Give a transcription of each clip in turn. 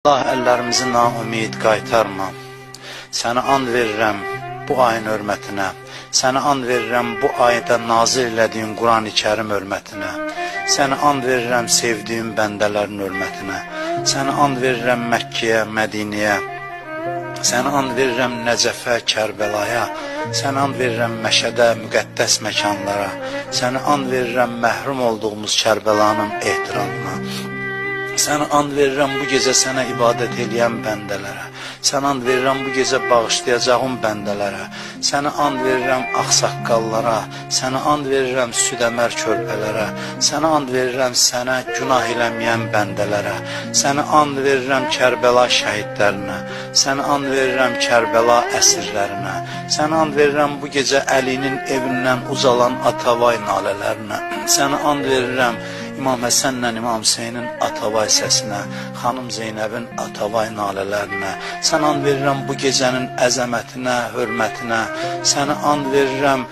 Allah əllərimizi naümid qaytarma. Sənə and verirəm bu ayın hörmətinə. Sənə and verirəm bu ayda nazil elədiyin Quran-ı Kərim hörmətinə. Sənə and verirəm sevdiyim bəndələrin hörmətinə. Sənə and verirəm Məkkəyə, Mədinəyə. Sənə and verirəm Nəcəfə, Kərbəlaya. Sənə and verirəm Məşədə, müqəddəs məkanlara. Sənə and verirəm məhrum olduğumuz Kərbəlanın ehtiramına. Sənə and verirəm bu gecə sənə ibadət eləyən bəndələrə. Sənə and verirəm bu gecə bağışlayacağım bəndələrə. Sənə and verirəm ağsaqqallara. Sənə and verirəm südəmər körpələrə. Sənə and verirəm sənə günah eləməyən bəndələrə. Sənə and verirəm Kərbəla şəhidlərinə. Sənə and verirəm Kərbəla əsirlərinə. Sənə and verirəm bu gecə Əlinin evindən uzalan Atavay nalələrinə. Sənə and verirəm İmam Həsənlə İmam Hüseynin Atavay səsinə, xanım Zeynəbin Atavay nalələrinə. Sənə and verirəm bu gecənin əzəmətinə, hörmətinə. Sənə and verirəm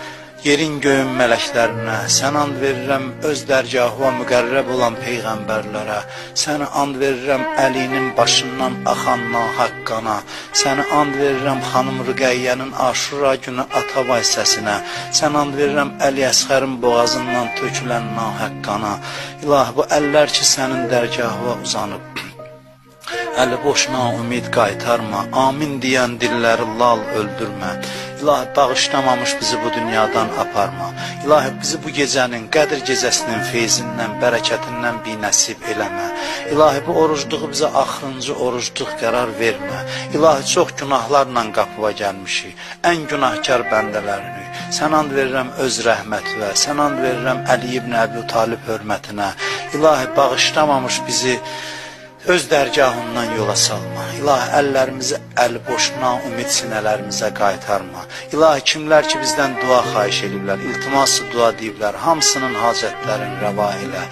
yerin göyün mələklərinə. Sənə and verirəm öz dərgahına müqərrəb olan peyğəmbərlərə. Sənə and verirəm Əlinin başından axan nahaq qana. Sənə and verirəm xanım Rüqəyyənin Aşura günü Atavay səsinə. Sənə and verirəm Əli Əsğərin boğazından tökülən nahaq qana. İlahi, bu əllər ki sənin dərgahına uzanıb, əli boşuna ümid qaytarma. Amin deyən dilləri lal öldürmə. İlahi, bağışlamamış bizi bu dünyadan aparma. İlahi, bizi bu gecənin, Qədr gecəsinin feyzindən, bərəkətindən binəsib eləmə. İlahi, bu orucluğu bizə axırıncı orucluq qərar vermə. İlahi, çox günahlarla qapıva gəlmişik, ən günahkar bəndələrini. Sənə and verirəm öz rəhmətinə, sənə and verirəm Əli ibn Əbi Talib hörmətinə. İlahi, bağışlamamış bizi öz dərgahından yola salma. İlahi, əllərimizi əli boşuna, ümid sinələrimizə qaytarma. İlahi, kimlər ki bizdən dua xahiş ediblər, iltiması dua deyiblər, hamısının hacətlərini rəva elə.